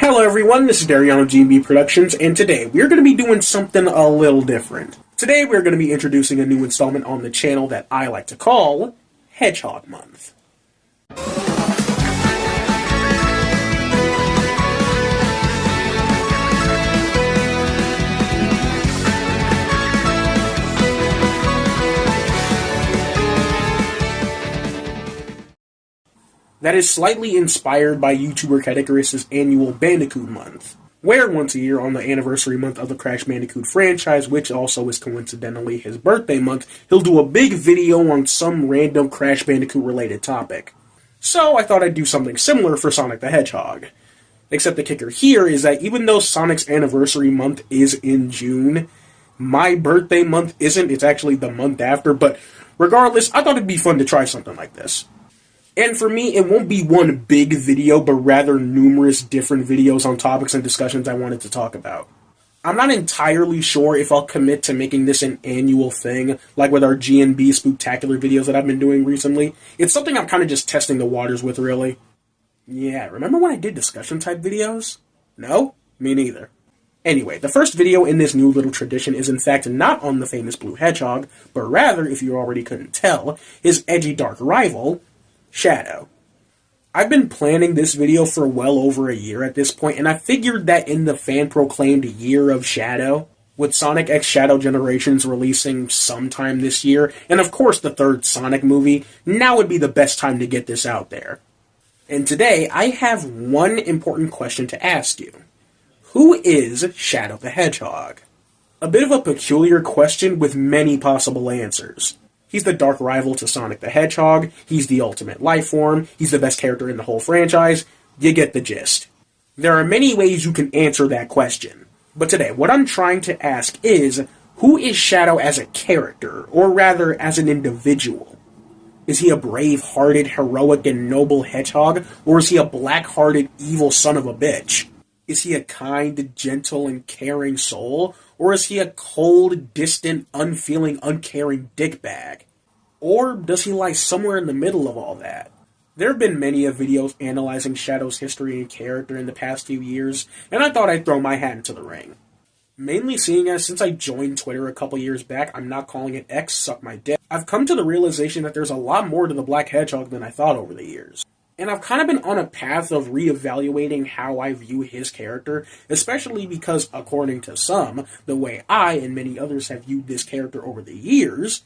Hello everyone, this is Dariano GNB Productions, and today we're going to be doing something a little different. Today we're going to be introducing a new installment on the channel that I like to call Hedgehog Month. That is slightly inspired by YouTuber Hedgehog's annual Bandicoot Month, where once a year on the anniversary month of the Crash Bandicoot franchise, which also is coincidentally his birthday month, he'll do a big video on some random Crash Bandicoot related topic. So I thought I'd do something similar for Sonic the Hedgehog. Except the kicker here is that even though Sonic's anniversary month is in June, my birthday month isn't, it's actually the month after, but regardless, I thought it'd be fun to try something like this. And for me, it won't be one big video, but rather numerous different videos on topics and discussions I wanted to talk about. I'm not entirely sure if I'll commit to making this an annual thing, like with our GNB spooktacular videos that I've been doing recently. It's something I'm kind of just testing the waters with, really. Yeah, remember when I did discussion-type videos? No? Me neither. Anyway, the first video in this new little tradition is in fact not on the famous blue hedgehog, but rather, if you already couldn't tell, his edgy dark rival, Shadow. I've been planning this video for well over a year at this point, and I figured that in the fan-proclaimed Year of Shadow, with Sonic X Shadow Generations releasing sometime this year, and of course the third Sonic movie, now would be the best time to get this out there. And today, I have one important question to ask you. Who is Shadow the Hedgehog? A bit of a peculiar question with many possible answers. He's the dark rival to Sonic the Hedgehog, he's the ultimate life form, he's the best character in the whole franchise, you get the gist. There are many ways you can answer that question, but today what I'm trying to ask is, who is Shadow as a character, or rather as an individual? Is he a brave-hearted, heroic, and noble hedgehog, or is he a black-hearted, evil son of a bitch? Is he a kind, gentle, and caring soul? Or is he a cold, distant, unfeeling, uncaring dickbag? Or does he lie somewhere in the middle of all that? There have been many videos analyzing Shadow's history and character in the past few years, and I thought I'd throw my hat into the ring. Mainly seeing as since I joined Twitter a couple years back, I'm not calling it X, suck my dick, I've come to the realization that there's a lot more to the Black Hedgehog than I thought over the years. And I've kind of been on a path of reevaluating how I view his character, especially because, according to some, the way I and many others have viewed this character over the years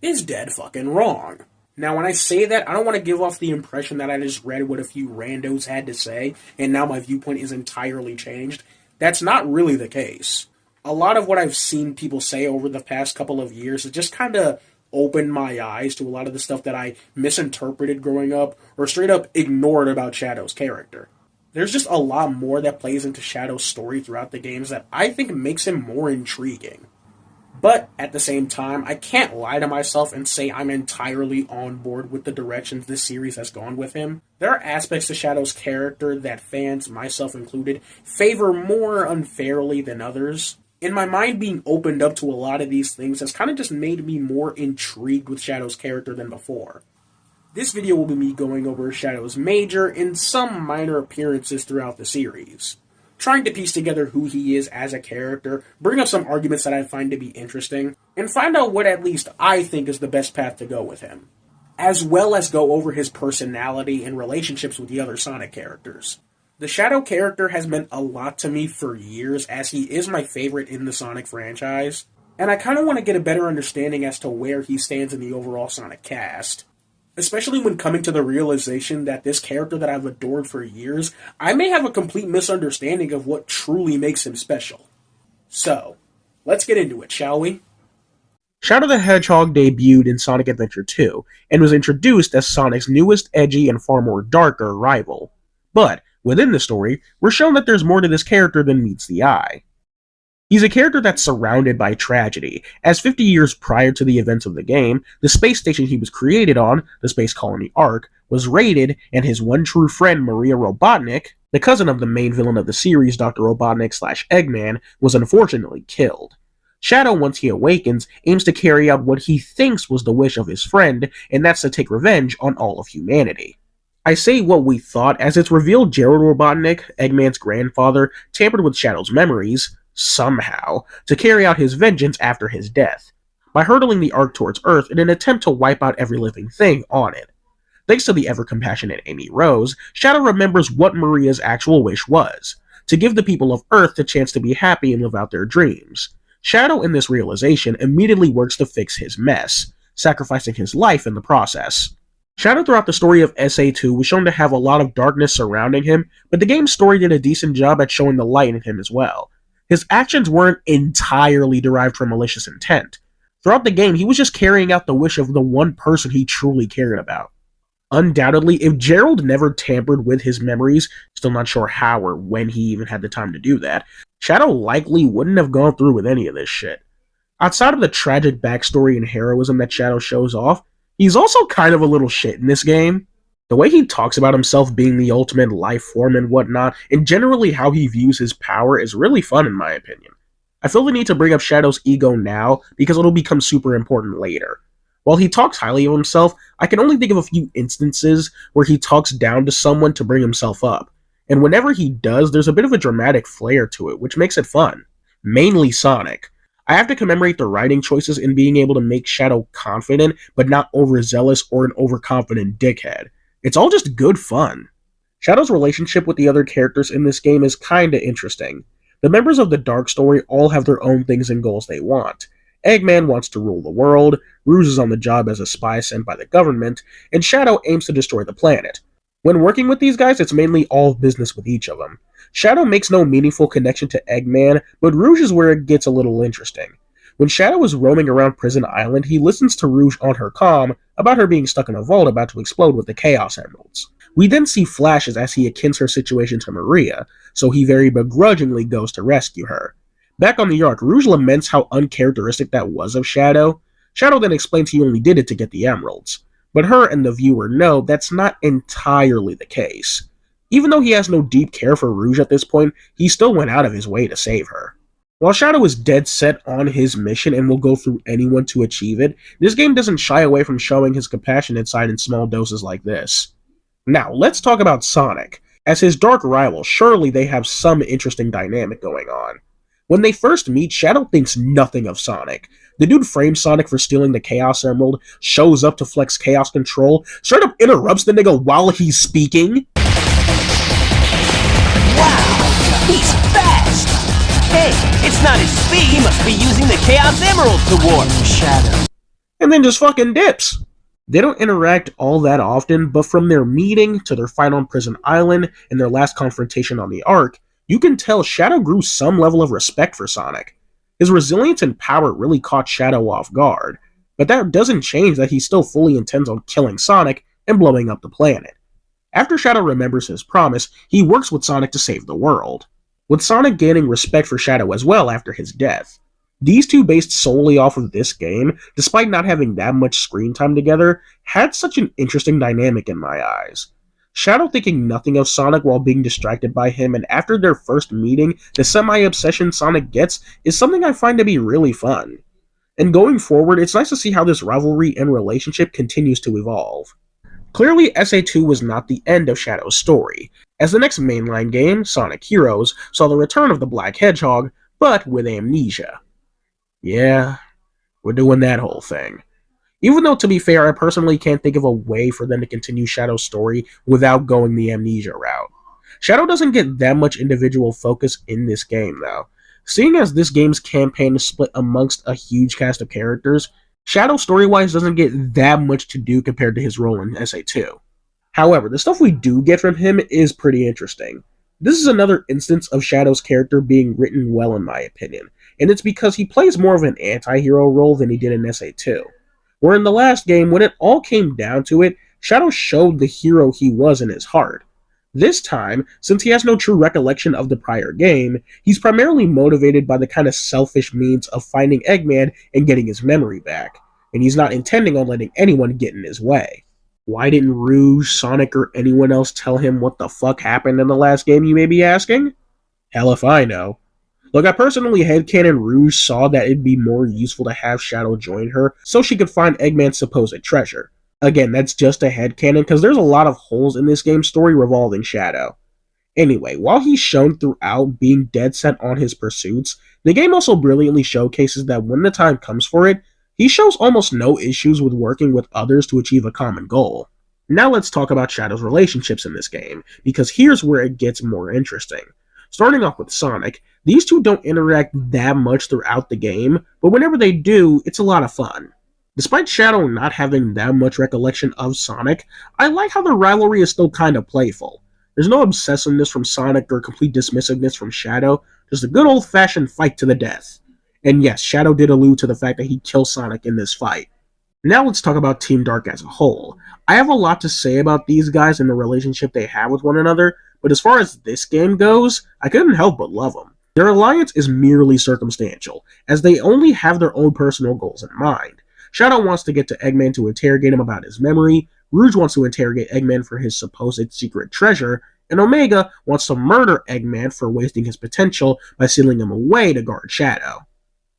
is dead fucking wrong. Now, when I say that, I don't want to give off the impression that I just read what a few randos had to say, and now my viewpoint is entirely changed. That's not really the case. A lot of what I've seen people say over the past couple of years has just kind of opened my eyes to a lot of the stuff that I misinterpreted growing up, or straight up ignored about Shadow's character. There's just a lot more that plays into Shadow's story throughout the games that I think makes him more intriguing. But, at the same time, I can't lie to myself and say I'm entirely on board with the directions this series has gone with him. There are aspects to Shadow's character that fans, myself included, favor more unfairly than others. In my mind, being opened up to a lot of these things has kind of just made me more intrigued with Shadow's character than before. This video will be me going over Shadow's major and some minor appearances throughout the series, trying to piece together who he is as a character, bring up some arguments that I find to be interesting, and find out what at least I think is the best path to go with him, as well as go over his personality and relationships with the other Sonic characters. The Shadow character has meant a lot to me for years, as he is my favorite in the Sonic franchise, and I kind of want to get a better understanding as to where he stands in the overall Sonic cast. Especially when coming to the realization that this character that I've adored for years, I may have a complete misunderstanding of what truly makes him special. So, let's get into it, shall we? Shadow the Hedgehog debuted in Sonic Adventure 2, and was introduced as Sonic's newest, edgy, and far more darker rival. But, within the story, we're shown that there's more to this character than meets the eye. He's a character that's surrounded by tragedy, as 50 years prior to the events of the game, the space station he was created on, the space colony Ark, was raided, and his one true friend, Maria Robotnik, the cousin of the main villain of the series, Dr. Robotnik/Eggman, was unfortunately killed. Shadow, once he awakens, aims to carry out what he thinks was the wish of his friend, and that's to take revenge on all of humanity. I say what we thought, as it's revealed Gerald Robotnik, Eggman's grandfather, tampered with Shadow's memories, somehow, to carry out his vengeance after his death, by hurtling the Ark towards Earth in an attempt to wipe out every living thing on it. Thanks to the ever-compassionate Amy Rose, Shadow remembers what Maria's actual wish was, to give the people of Earth the chance to be happy and live out their dreams. Shadow, in this realization, immediately works to fix his mess, sacrificing his life in the process. Shadow throughout the story of SA2 was shown to have a lot of darkness surrounding him, but the game's story did a decent job at showing the light in him as well. His actions weren't entirely derived from malicious intent. Throughout the game, he was just carrying out the wish of the one person he truly cared about. Undoubtedly, if Gerald never tampered with his memories, still not sure how or when he even had the time to do that, Shadow likely wouldn't have gone through with any of this shit. Outside of the tragic backstory and heroism that Shadow shows off, he's also kind of a little shit in this game. The way he talks about himself being the ultimate life form and whatnot, and generally how he views his power, is really fun in my opinion. I feel the need to bring up Shadow's ego now because it'll become super important later. While he talks highly of himself, I can only think of a few instances where he talks down to someone to bring himself up, and whenever he does, there's a bit of a dramatic flair to it, which makes it fun. Mainly Sonic. I have to commemorate the writing choices in being able to make Shadow confident, but not overzealous or an overconfident dickhead. It's all just good fun. Shadow's relationship with the other characters in this game is kinda interesting. The members of the Dark Story all have their own things and goals they want. Eggman wants to rule the world, Rouge is on the job as a spy sent by the government, and Shadow aims to destroy the planet. When working with these guys, it's mainly all business with each of them. Shadow makes no meaningful connection to Eggman, but Rouge is where it gets a little interesting. When Shadow is roaming around Prison Island, he listens to Rouge on her comm about her being stuck in a vault about to explode with the Chaos Emeralds. We then see flashes as he akins her situation to Maria, so he very begrudgingly goes to rescue her. Back on the Ark, Rouge laments how uncharacteristic that was of Shadow. Shadow then explains he only did it to get the emeralds. But her and the viewer know that's not entirely the case. Even though he has no deep care for Rouge at this point, he still went out of his way to save her. While Shadow is dead set on his mission and will go through anyone to achieve it, this game doesn't shy away from showing his compassionate side in small doses like this. Now, let's talk about Sonic. As his dark rival, surely they have some interesting dynamic going on. When they first meet, Shadow thinks nothing of Sonic. The dude frames Sonic for stealing the Chaos Emerald, shows up to flex Chaos Control, straight up interrupts the nigga while he's speaking. Wow, he's fast! Hey, it's not his speed, he must be using the Chaos Emerald to warp Shadow. And then just fucking dips. They don't interact all that often, but from their meeting to their fight on Prison Island and their last confrontation on the Ark, you can tell Shadow grew some level of respect for Sonic. His resilience and power really caught Shadow off guard, but that doesn't change that he still fully intends on killing Sonic and blowing up the planet. After Shadow remembers his promise, he works with Sonic to save the world, with Sonic gaining respect for Shadow as well after his death. These two, based solely off of this game, despite not having that much screen time together, had such an interesting dynamic in my eyes. Shadow thinking nothing of Sonic while being distracted by him, and after their first meeting, the semi-obsession Sonic gets is something I find to be really fun. And going forward, it's nice to see how this rivalry and relationship continues to evolve. Clearly, SA2 was not the end of Shadow's story, as the next mainline game, Sonic Heroes, saw the return of the Black Hedgehog, but with amnesia. Yeah, we're doing that whole thing. Even though, to be fair, I personally can't think of a way for them to continue Shadow's story without going the amnesia route. Shadow doesn't get that much individual focus in this game, though. Seeing as this game's campaign is split amongst a huge cast of characters, Shadow story-wise doesn't get that much to do compared to his role in SA2. However, the stuff we do get from him is pretty interesting. This is another instance of Shadow's character being written well in my opinion, and it's because he plays more of an anti-hero role than he did in SA2. Where in the last game, when it all came down to it, Shadow showed the hero he was in his heart. This time, since he has no true recollection of the prior game, he's primarily motivated by the kind of selfish means of finding Eggman and getting his memory back, and he's not intending on letting anyone get in his way. Why didn't Rouge, Sonic, or anyone else tell him what the fuck happened in the last game, you may be asking? Hell if I know. Look, I personally headcanon Rouge saw that it'd be more useful to have Shadow join her so she could find Eggman's supposed treasure. Again, that's just a headcanon because there's a lot of holes in this game's story revolving Shadow. Anyway, while he's shown throughout being dead set on his pursuits, the game also brilliantly showcases that when the time comes for it, he shows almost no issues with working with others to achieve a common goal. Now let's talk about Shadow's relationships in this game, because here's where it gets more interesting. Starting off with Sonic, these two don't interact that much throughout the game, but whenever they do, it's a lot of fun. Despite Shadow not having that much recollection of Sonic, I like how the rivalry is still kind of playful. There's no obsessiveness from Sonic or complete dismissiveness from Shadow, just a good old-fashioned fight to the death. And yes, Shadow did allude to the fact that he killed Sonic in this fight. Now let's talk about Team Dark as a whole. I have a lot to say about these guys and the relationship they have with one another, but as far as this game goes, I couldn't help but love them. Their alliance is merely circumstantial, as they only have their own personal goals in mind. Shadow wants to get to Eggman to interrogate him about his memory, Rouge wants to interrogate Eggman for his supposed secret treasure, and Omega wants to murder Eggman for wasting his potential by sealing him away to guard Shadow.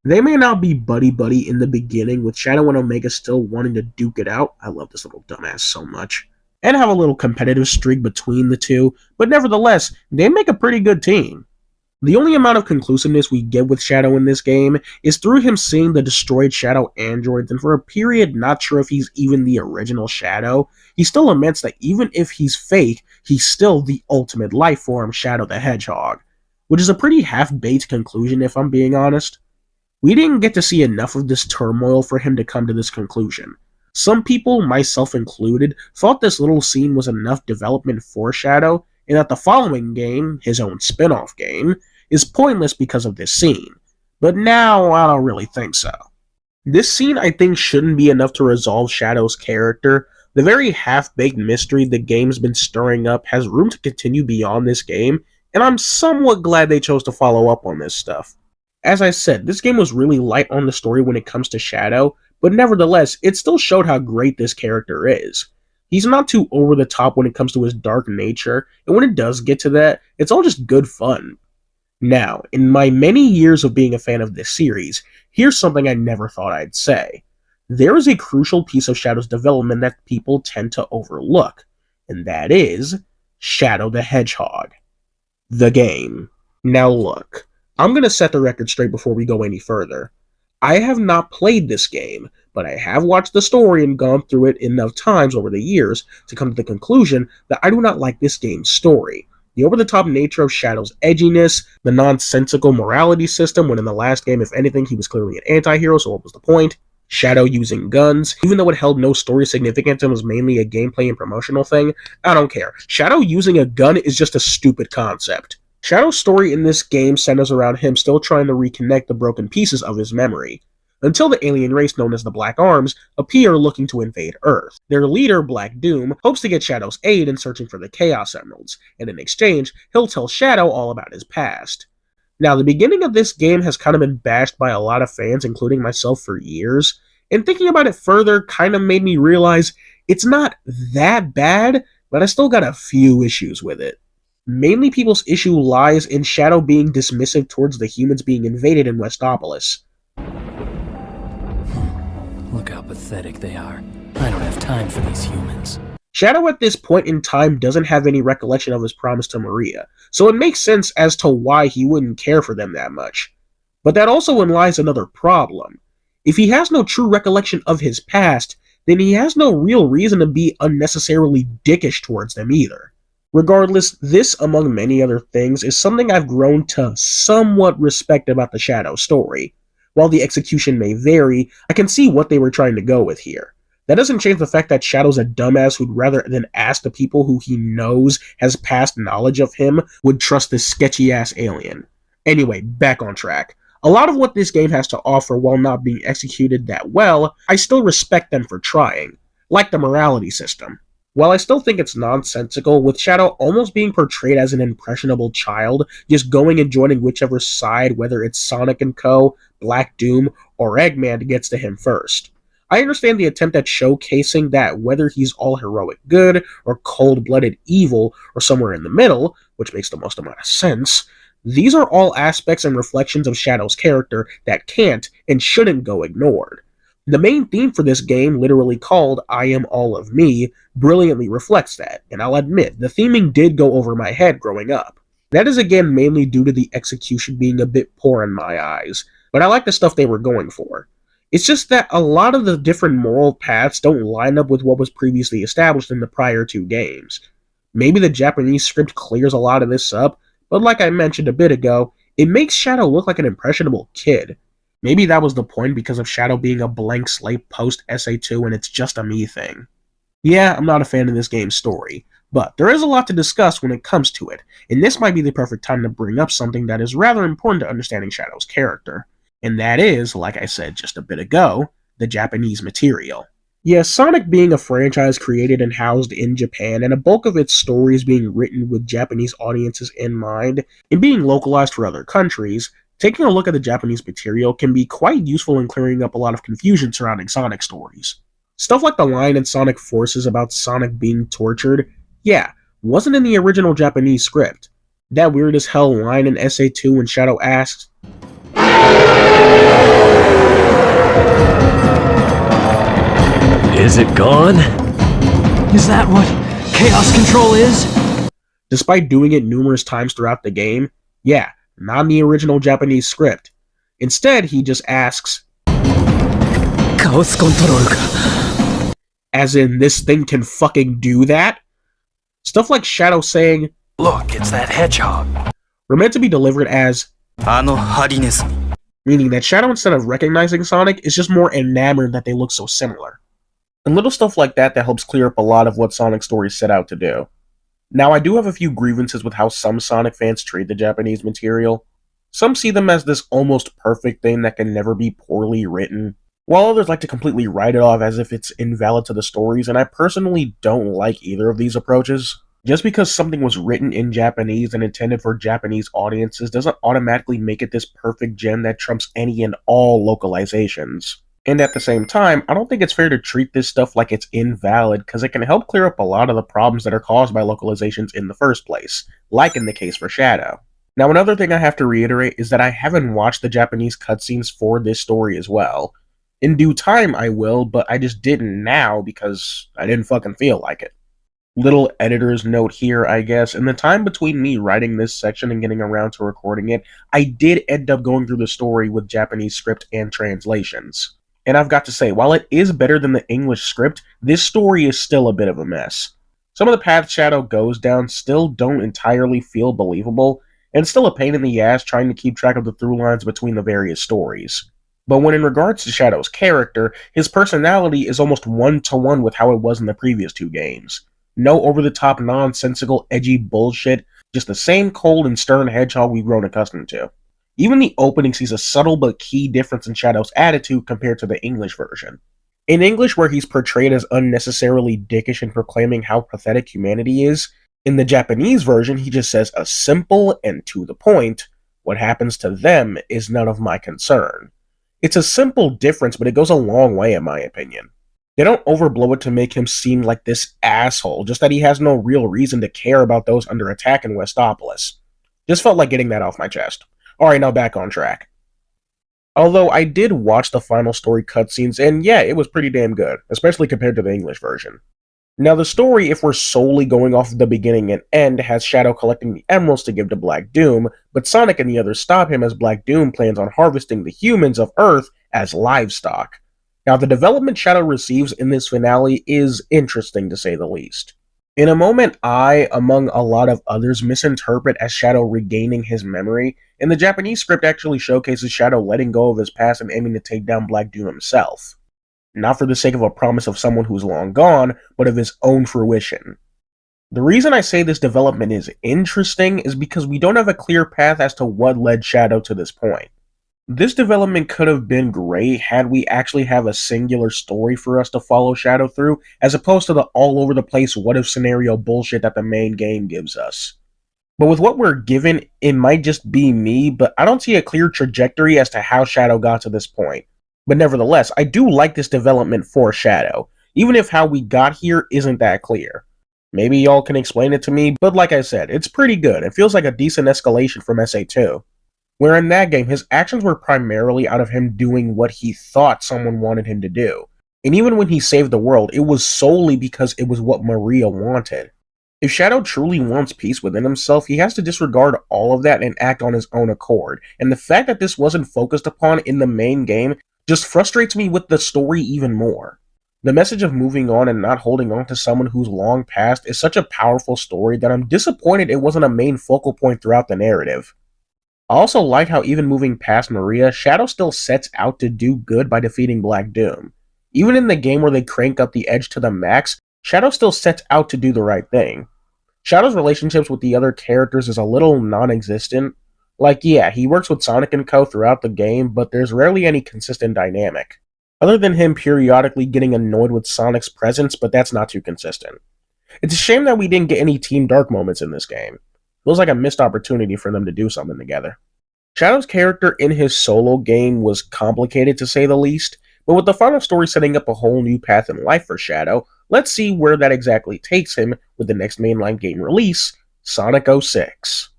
They may not be buddy-buddy in the beginning, with Shadow and Omega still wanting to duke it out — I love this little dumbass so much — and have a little competitive streak between the two, but nevertheless, they make a pretty good team. The only amount of conclusiveness we get with Shadow in this game is through him seeing the destroyed Shadow androids, and for a period not sure if he's even the original Shadow, he still laments that even if he's fake, he's still the ultimate life form, Shadow the Hedgehog, which is a pretty half-baked conclusion if I'm being honest. We didn't get to see enough of this turmoil for him to come to this conclusion. Some people, myself included, thought this little scene was enough development for Shadow, and that the following game, his own spin-off game, is pointless because of this scene. But now, I don't really think so. This scene, I think, shouldn't be enough to resolve Shadow's character. The very half-baked mystery the game's been stirring up has room to continue beyond this game, and I'm somewhat glad they chose to follow up on this stuff. As I said, this game was really light on the story when it comes to Shadow, but nevertheless, it still showed how great this character is. He's not too over the top when it comes to his dark nature, and when it does get to that, it's all just good fun. Now, in my many years of being a fan of this series, here's something I never thought I'd say. There is a crucial piece of Shadow's development that people tend to overlook, and that is Shadow the Hedgehog. The game. Now look, I'm going to set the record straight before we go any further. I have not played this game, but I have watched the story and gone through it enough times over the years to come to the conclusion that I do not like this game's story. The over-the-top nature of Shadow's edginess, the nonsensical morality system, when in the last game, if anything, he was clearly an anti-hero, so what was the point? Shadow using guns, even though it held no story significance and was mainly a gameplay and promotional thing, I don't care. Shadow using a gun is just a stupid concept. Shadow's story in this game centers around him still trying to reconnect the broken pieces of his memory, until the alien race known as the Black Arms appear looking to invade Earth. Their leader, Black Doom, hopes to get Shadow's aid in searching for the Chaos Emeralds, and in exchange, he'll tell Shadow all about his past. Now, the beginning of this game has kind of been bashed by a lot of fans, including myself, for years, and thinking about it further kind of made me realize it's not that bad, but I still got a few issues with it. Mainly people's issue lies in Shadow being dismissive towards the humans being invaded in Westopolis. Look how pathetic they are. I don't have time for these humans. Shadow at this point in time doesn't have any recollection of his promise to Maria, so it makes sense as to why he wouldn't care for them that much. But that also implies another problem. If he has no true recollection of his past, then he has no real reason to be unnecessarily dickish towards them either. Regardless, this, among many other things, is something I've grown to somewhat respect about the Shadow story. While the execution may vary, I can see what they were trying to go with here. That doesn't change the fact that Shadow's a dumbass who'd rather than ask the people who he knows has past knowledge of him would trust this sketchy-ass alien. Anyway, back on track. A lot of what this game has to offer, while not being executed that well, I still respect them for trying, like the morality system. While I still think it's nonsensical, with Shadow almost being portrayed as an impressionable child, just going and joining whichever side, whether it's Sonic & Co., Black Doom, or Eggman, gets to him first. I understand the attempt at showcasing that whether he's all heroic good, or cold-blooded evil, or somewhere in the middle, which makes the most amount of sense, these are all aspects and reflections of Shadow's character that can't and shouldn't go ignored. The main theme for this game, literally called I Am All of Me, brilliantly reflects that, and I'll admit, the theming did go over my head growing up. That is again mainly due to the execution being a bit poor in my eyes, but I like the stuff they were going for. It's just that a lot of the different moral paths don't line up with what was previously established in the prior two games. Maybe the Japanese script clears a lot of this up, but like I mentioned a bit ago, it makes Shadow look like an impressionable kid. Maybe that was the point because of Shadow being a blank slate post SA2 and it's just a me thing. Yeah, I'm not a fan of this game's story, but there is a lot to discuss when it comes to it, and this might be the perfect time to bring up something that is rather important to understanding Shadow's character. And that is, like I said just a bit ago, the Japanese material. Yes, Sonic being a franchise created and housed in Japan, and a bulk of its stories being written with Japanese audiences in mind, and being localized for other countries, taking a look at the Japanese material can be quite useful in clearing up a lot of confusion surrounding Sonic stories. Stuff like the line in Sonic Forces about Sonic being tortured, wasn't in the original Japanese script. That weird as hell line in SA2 when Shadow asks, Is it gone? Is that what Chaos Control is? Despite doing it numerous times throughout the game, not in the original Japanese script. Instead, he just asks, Chaos Control ka? As in, this thing can fucking do that? Stuff like Shadow saying, Look, it's that hedgehog. were meant to be delivered as, あのハリネズミ. meaning that Shadow, instead of recognizing Sonic, is just more enamored that they look so similar. And little stuff like that helps clear up a lot of what Sonic's story set out to do. Now, I do have a few grievances with how some Sonic fans treat the Japanese material. Some see them as this almost perfect thing that can never be poorly written, while others like to completely write it off as if it's invalid to the stories, and I personally don't like either of these approaches. Just because something was written in Japanese and intended for Japanese audiences doesn't automatically make it this perfect gem that trumps any and all localizations. And at the same time, I don't think it's fair to treat this stuff like it's invalid, because it can help clear up a lot of the problems that are caused by localizations in the first place, like in the case for Shadow. Now, another thing I have to reiterate is that I haven't watched the Japanese cutscenes for this story as well. In due time I will, but I just didn't now because I didn't fucking feel like it. Little editor's note here, I guess. In the time between me writing this section and getting around to recording it, I did end up going through the story with Japanese script and translations. And I've got to say, while it is better than the English script, this story is still a bit of a mess. Some of the paths Shadow goes down still don't entirely feel believable, and it's still a pain in the ass trying to keep track of the through lines between the various stories. But when in regards to Shadow's character, his personality is almost one-to-one with how it was in the previous two games. No over-the-top, nonsensical, edgy bullshit, just the same cold and stern Hedgehog we've grown accustomed to. Even the opening sees a subtle but key difference in Shadow's attitude compared to the English version. In English, where he's portrayed as unnecessarily dickish and proclaiming how pathetic humanity is, in the Japanese version he just says a simple and to the point, what happens to them is none of my concern. It's a simple difference, but it goes a long way in my opinion. They don't overblow it to make him seem like this asshole, just that he has no real reason to care about those under attack in Westopolis. Just felt like getting that off my chest. Alright, now back on track. Although I did watch the final story cutscenes, and it was pretty damn good, especially compared to the English version. Now the story, if we're solely going off of the beginning and end, has Shadow collecting the emeralds to give to Black Doom, but Sonic and the others stop him as Black Doom plans on harvesting the humans of Earth as livestock. Now the development Shadow receives in this finale is interesting to say the least. In a moment I, among a lot of others, misinterpret as Shadow regaining his memory, and the Japanese script actually showcases Shadow letting go of his past and aiming to take down Black Doom himself. Not for the sake of a promise of someone who's long gone, but of his own fruition. The reason I say this development is interesting is because we don't have a clear path as to what led Shadow to this point. This development could have been great had we actually have a singular story for us to follow Shadow through, as opposed to the all-over-the-place what-if scenario bullshit that the main game gives us. But with what we're given, it might just be me, but I don't see a clear trajectory as to how Shadow got to this point. But nevertheless, I do like this development for Shadow, even if how we got here isn't that clear. Maybe y'all can explain it to me, but like I said, it's pretty good. It feels like a decent escalation from SA2. Where in that game, his actions were primarily out of him doing what he thought someone wanted him to do. And even when he saved the world, it was solely because it was what Maria wanted. If Shadow truly wants peace within himself, he has to disregard all of that and act on his own accord. And the fact that this wasn't focused upon in the main game just frustrates me with the story even more. The message of moving on and not holding on to someone who's long passed is such a powerful story that I'm disappointed it wasn't a main focal point throughout the narrative. I also like how even moving past Maria, Shadow still sets out to do good by defeating Black Doom. Even in the game where they crank up the edge to the max, Shadow still sets out to do the right thing. Shadow's relationships with the other characters is a little non-existent. Like, yeah, he works with Sonic and Co. throughout the game, but there's rarely any consistent dynamic. Other than him periodically getting annoyed with Sonic's presence, but that's not too consistent. It's a shame that we didn't get any Team Dark moments in this game. Feels like a missed opportunity for them to do something together. Shadow's character in his solo game was complicated to say the least, but with the final story setting up a whole new path in life for Shadow, let's see where that exactly takes him with the next mainline game release, Sonic 06.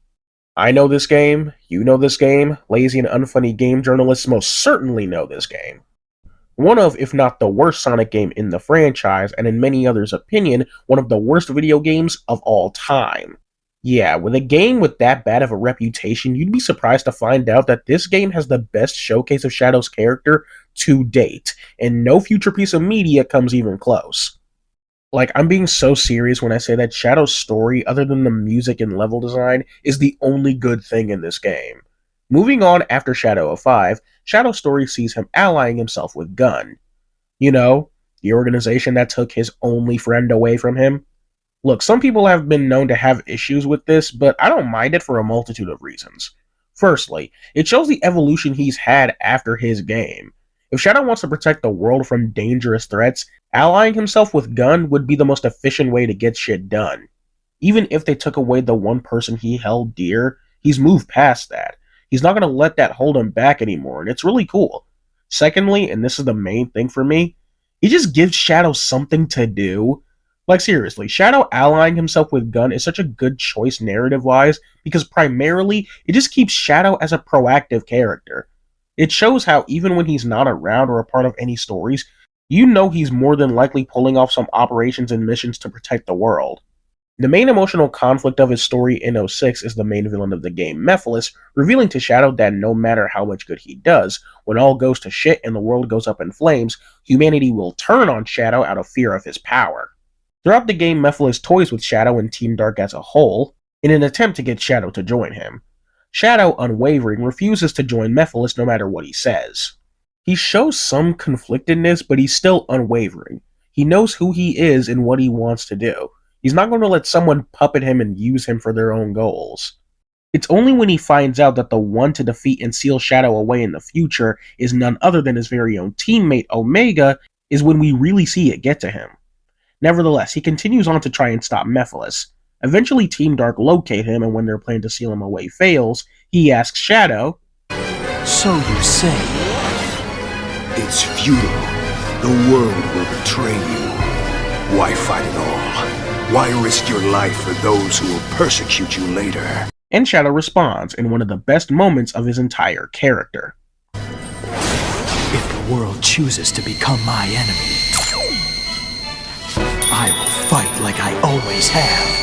I know this game, you know this game, lazy and unfunny game journalists most certainly know this game. One of, if not the worst Sonic game in the franchise, and in many others' opinion, one of the worst video games of all time. Yeah, with a game with that bad of a reputation, you'd be surprised to find out that this game has the best showcase of Shadow's character to date, and no future piece of media comes even close. Like, I'm being so serious when I say that Shadow's story, other than the music and level design, is the only good thing in this game. Moving on after Shadow 05, Shadow's story sees him allying himself with Gun. You know, the organization that took his only friend away from him. Look, some people have been known to have issues with this, but I don't mind it for a multitude of reasons. Firstly, it shows the evolution he's had after his game. If Shadow wants to protect the world from dangerous threats, allying himself with Gun would be the most efficient way to get shit done. Even if they took away the one person he held dear, he's moved past that. He's not going to let that hold him back anymore, and it's really cool. Secondly, and this is the main thing for me, it just gives Shadow something to do. Like, seriously, Shadow allying himself with Gun is such a good choice narrative-wise, because primarily, it just keeps Shadow as a proactive character. It shows how even when he's not around or a part of any stories, you know he's more than likely pulling off some operations and missions to protect the world. The main emotional conflict of his story in 06 is the main villain of the game, Mephiles, revealing to Shadow that no matter how much good he does, when all goes to shit and the world goes up in flames, humanity will turn on Shadow out of fear of his power. Throughout the game, Mephiles toys with Shadow and Team Dark as a whole, in an attempt to get Shadow to join him. Shadow, unwavering, refuses to join Mephiles no matter what he says. He shows some conflictedness, but he's still unwavering. He knows who he is and what he wants to do. He's not going to let someone puppet him and use him for their own goals. It's only when he finds out that the one to defeat and seal Shadow away in the future is none other than his very own teammate, Omega, is when we really see it get to him. Nevertheless, he continues on to try and stop Mephiles. Eventually, Team Dark locate him, and when their plan to seal him away fails, he asks Shadow, So you say? It's futile. The world will betray you. Why fight at all? Why risk your life for those who will persecute you later? And Shadow responds in one of the best moments of his entire character. If the world chooses to become my enemy, I will fight like I always have.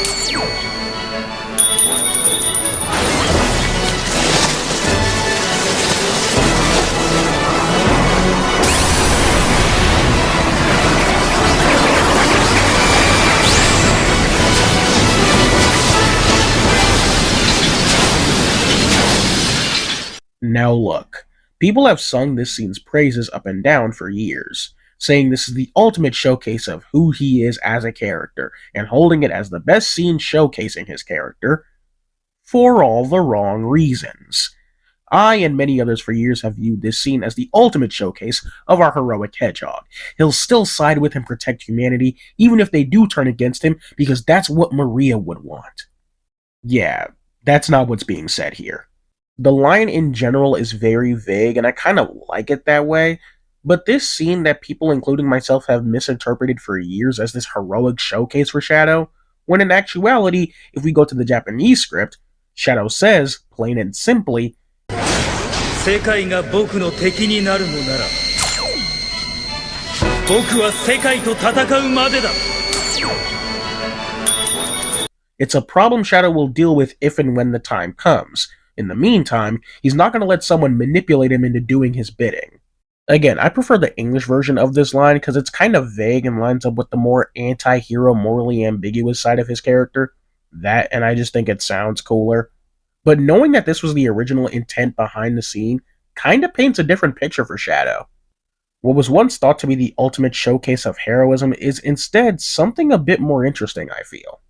Now look, people have sung this scene's praises up and down for years, saying this is the ultimate showcase of who he is as a character, and holding it as the best scene showcasing his character, for all the wrong reasons. I and many others for years have viewed this scene as the ultimate showcase of our heroic Hedgehog. He'll still side with and protect humanity, even if they do turn against him, because that's what Maria would want. Yeah, that's not what's being said here. The line in general is very vague, and I kind of like it that way, but this scene that people, including myself, have misinterpreted for years as this heroic showcase for Shadow, when in actuality, if we go to the Japanese script, Shadow says, plain and simply, 世界が僕の敵になるのなら僕は世界と戦うまでだ。 It's a problem Shadow will deal with if and when the time comes. In the meantime, he's not going to let someone manipulate him into doing his bidding. Again, I prefer the English version of this line because it's kind of vague and lines up with the more anti-hero, morally ambiguous side of his character. That, and I just think it sounds cooler. But knowing that this was the original intent behind the scene kind of paints a different picture for Shadow. What was once thought to be the ultimate showcase of heroism is instead something a bit more interesting, I feel.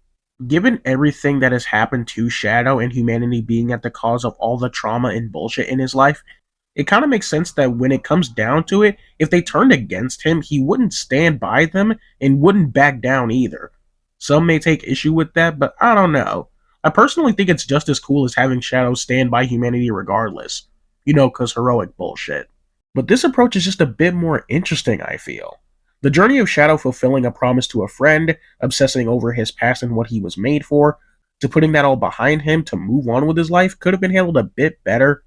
Given everything that has happened to Shadow and humanity being at the cause of all the trauma and bullshit in his life, it kind of makes sense that when it comes down to it, if they turned against him, he wouldn't stand by them and wouldn't back down either. Some may take issue with that, but I don't know. I personally think it's just as cool as having Shadow stand by humanity regardless. You know, cause heroic bullshit. But this approach is just a bit more interesting, I feel. The journey of Shadow fulfilling a promise to a friend, obsessing over his past and what he was made for, to putting that all behind him to move on with his life could have been handled a bit better.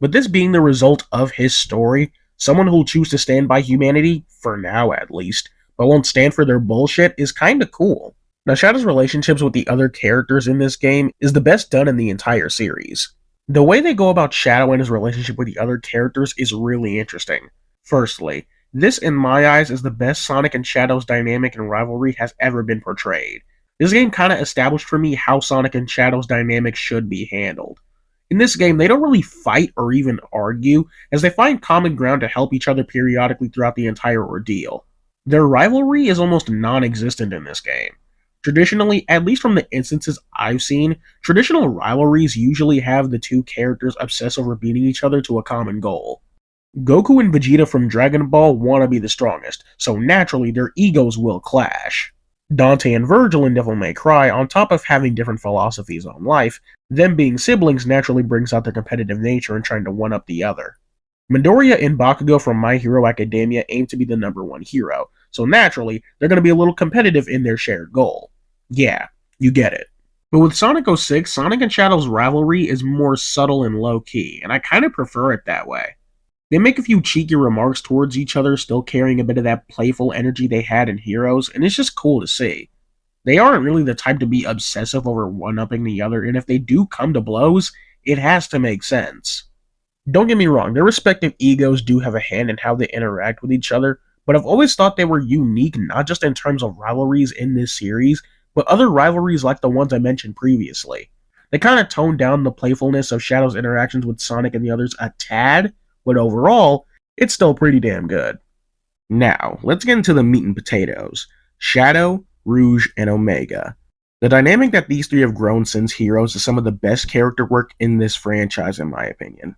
But this being the result of his story, someone who'll choose to stand by humanity, for now at least, but won't stand for their bullshit is kinda cool. Now, Shadow's relationships with the other characters in this game is the best done in the entire series. The way they go about Shadow and his relationship with the other characters is really interesting. Firstly, this, in my eyes, is the best Sonic and Shadow's dynamic and rivalry has ever been portrayed. This game kinda established for me how Sonic and Shadow's dynamic should be handled. In this game, they don't really fight or even argue, as they find common ground to help each other periodically throughout the entire ordeal. Their rivalry is almost non-existent in this game. Traditionally, at least from the instances I've seen, traditional rivalries usually have the two characters obsess over beating each other to a common goal. Goku and Vegeta from Dragon Ball want to be the strongest, so naturally their egos will clash. Dante and Virgil in Devil May Cry, on top of having different philosophies on life, them being siblings naturally brings out their competitive nature and trying to one-up the other. Midoriya and Bakugo from My Hero Academia aim to be the #1 hero, so naturally, they're going to be a little competitive in their shared goal. Yeah, you get it. But with Sonic 06, Sonic and Shadow's rivalry is more subtle and low-key, and I kind of prefer it that way. They make a few cheeky remarks towards each other, still carrying a bit of that playful energy they had in Heroes, and it's just cool to see. They aren't really the type to be obsessive over one-upping the other, and if they do come to blows, it has to make sense. Don't get me wrong, their respective egos do have a hand in how they interact with each other, but I've always thought they were unique not just in terms of rivalries in this series, but other rivalries like the ones I mentioned previously. They kind of toned down the playfulness of Shadow's interactions with Sonic and the others a tad, but overall, it's still pretty damn good. Now, let's get into the meat and potatoes. Shadow, Rouge, and Omega. The dynamic that these three have grown since Heroes is some of the best character work in this franchise, in my opinion.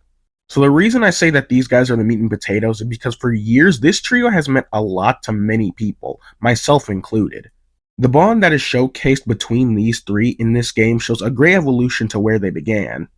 So the reason I say that these guys are the meat and potatoes is because for years, this trio has meant a lot to many people, myself included. The bond that is showcased between these three in this game shows a great evolution to where they began.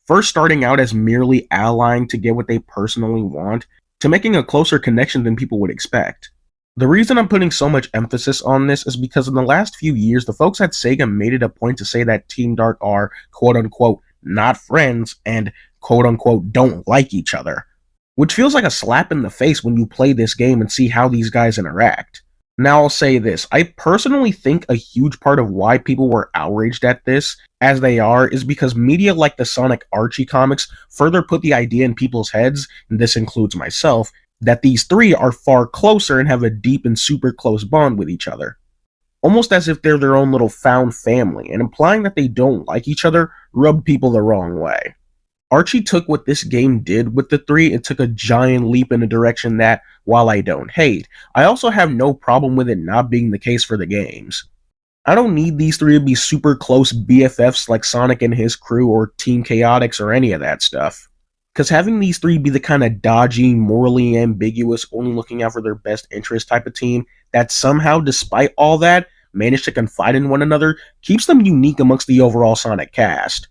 First starting out as merely allying to get what they personally want, to making a closer connection than people would expect. The reason I'm putting so much emphasis on this is because in the last few years, the folks at Sega made it a point to say that Team Dark are, quote-unquote, not friends, and, quote-unquote, don't like each other. Which feels like a slap in the face when you play this game and see how these guys interact. Now I'll say this, I personally think a huge part of why people were outraged at this, as they are, is because media like the Sonic Archie comics further put the idea in people's heads, and this includes myself, that these three are far closer and have a deep and super close bond with each other. Almost as if they're their own little found family, and implying that they don't like each other rubbed people the wrong way. Archie took what this game did with the three and took a giant leap in a direction that, while I don't hate, I also have no problem with it not being the case for the games. I don't need these three to be super close BFFs like Sonic and his crew or Team Chaotix or any of that stuff. Because having these three be the kind of dodgy, morally ambiguous, only looking out for their best interest type of team that somehow, despite all that, managed to confide in one another keeps them unique amongst the overall Sonic cast.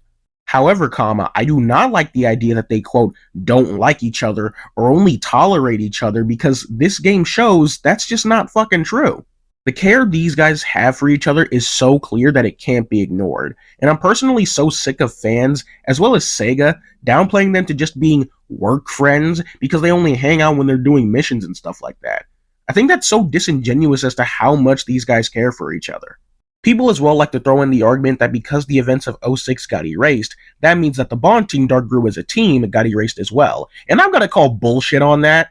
However, I do not like the idea that they, quote, don't like each other or only tolerate each other because this game shows that's just not fucking true. The care these guys have for each other is so clear that it can't be ignored, and I'm personally so sick of fans, as well as Sega, downplaying them to just being work friends because they only hang out when they're doing missions and stuff like that. I think that's so disingenuous as to how much these guys care for each other. People as well like to throw in the argument that because the events of 06 got erased, that means that the bond Team Dark grew as a team got erased as well. And I'm gonna call bullshit on that.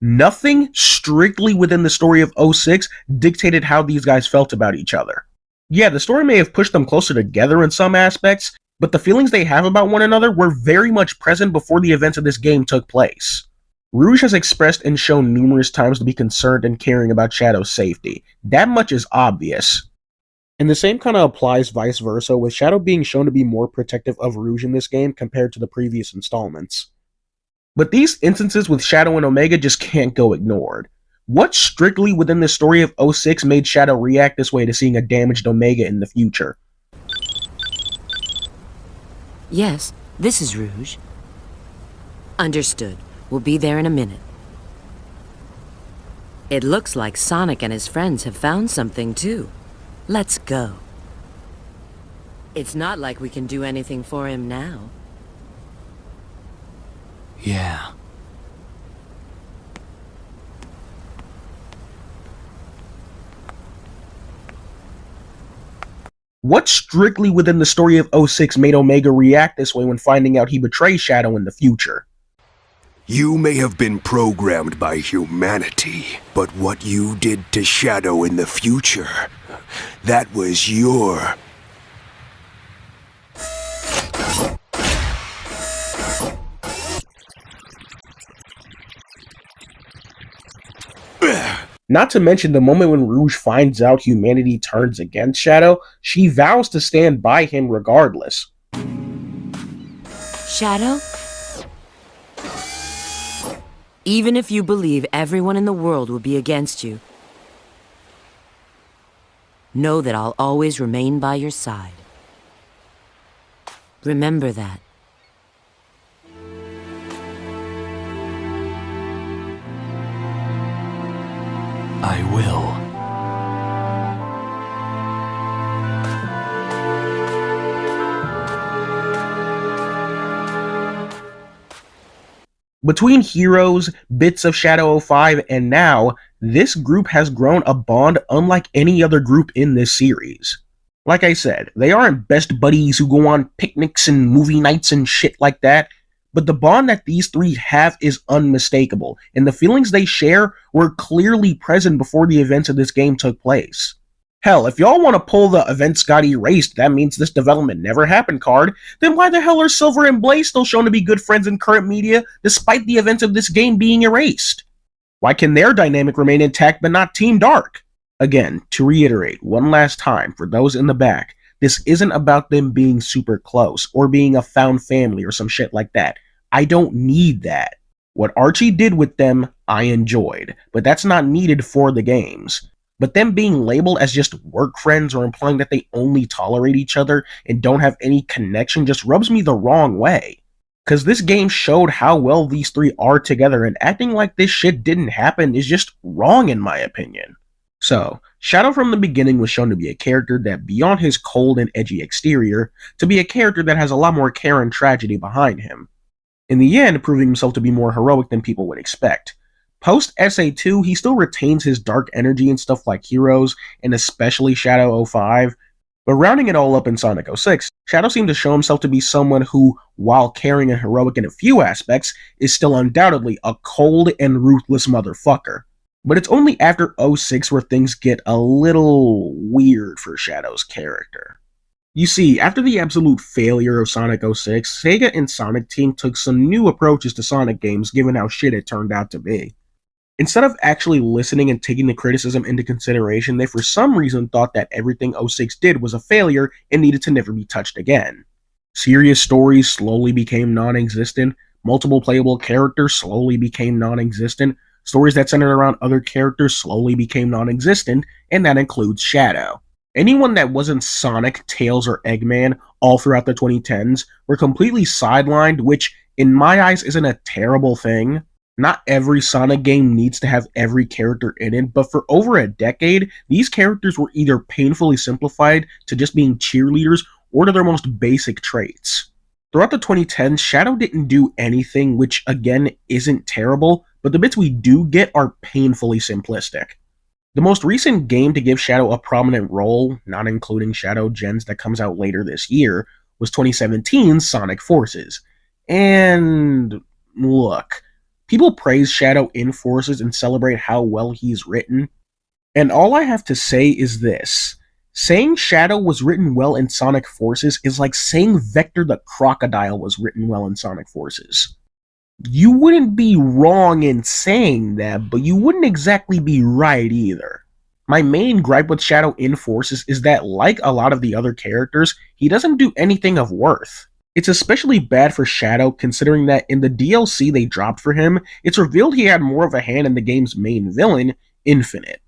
Nothing strictly within the story of 06 dictated how these guys felt about each other. Yeah, the story may have pushed them closer together in some aspects, but the feelings they have about one another were very much present before the events of this game took place. Rouge has expressed and shown numerous times to be concerned and caring about Shadow's safety. That much is obvious. And the same kind of applies vice versa, with Shadow being shown to be more protective of Rouge in this game compared to the previous installments. But these instances with Shadow and Omega just can't go ignored. What strictly within the story of 06 made Shadow react this way to seeing a damaged Omega in the future? Yes, this is Rouge. Understood. We'll be there in a minute. It looks like Sonic and his friends have found something too. Let's go. It's not like we can do anything for him now. Yeah. What strictly within the story of 06 made Omega react this way when finding out he betrays Shadow in the future? You may have been programmed by humanity, but what you did to Shadow in the future, that was your... Not to mention the moment when Rouge finds out humanity turns against Shadow, she vows to stand by him regardless. Shadow? Even if you believe everyone in the world will be against you, know that I'll always remain by your side. Remember that. I will. Between Heroes, bits of Shadow 05, and now, this group has grown a bond unlike any other group in this series. Like I said, they aren't best buddies who go on picnics and movie nights and shit like that, but the bond that these three have is unmistakable, and the feelings they share were clearly present before the events of this game took place. Hell, if y'all want to pull the events got erased, that means this development never happened card, then why the hell are Silver and Blaze still shown to be good friends in current media despite the events of this game being erased? Why can their dynamic remain intact but not Team Dark? Again, to reiterate one last time for those in the back, this isn't about them being super close or being a found family or some shit like that. I don't need that. What Archie did with them, I enjoyed, but that's not needed for the games. But them being labeled as just work friends or implying that they only tolerate each other and don't have any connection just rubs me the wrong way. Cause this game showed how well these three are together, and acting like this shit didn't happen is just wrong in my opinion. So, Shadow from the beginning was shown to be a character that, beyond his cold and edgy exterior, to be a character that has a lot more care and tragedy behind him. In the end, proving himself to be more heroic than people would expect. Post SA2, he still retains his dark energy and stuff like Heroes, and especially Shadow 05, but rounding it all up in Sonic 06, Shadow seemed to show himself to be someone who, while caring and heroic in a few aspects, is still undoubtedly a cold and ruthless motherfucker. But it's only after 06 where things get a little weird for Shadow's character. You see, after the absolute failure of Sonic 06, Sega and Sonic Team took some new approaches to Sonic games given how shit it turned out to be. Instead of actually listening and taking the criticism into consideration, they for some reason thought that everything 06 did was a failure and needed to never be touched again. Serious stories slowly became non-existent, multiple playable characters slowly became non-existent, stories that centered around other characters slowly became non-existent, and that includes Shadow. Anyone that wasn't Sonic, Tails, or Eggman all throughout the 2010s were completely sidelined, which, in my eyes, isn't a terrible thing. Not every Sonic game needs to have every character in it, but for over a decade, these characters were either painfully simplified to just being cheerleaders or to their most basic traits. Throughout the 2010s, Shadow didn't do anything, which again isn't terrible, but the bits we do get are painfully simplistic. The most recent game to give Shadow a prominent role, not including Shadow Gens that comes out later this year, was 2017's Sonic Forces. And look, people praise Shadow in Forces and celebrate how well he's written, and all I have to say is this. Saying Shadow was written well in Sonic Forces is like saying Vector the Crocodile was written well in Sonic Forces. You wouldn't be wrong in saying that, but you wouldn't exactly be right either. My main gripe with Shadow in Forces is that, like a lot of the other characters, he doesn't do anything of worth. It's especially bad for Shadow considering that in the DLC they dropped for him, it's revealed he had more of a hand in the game's main villain, Infinite.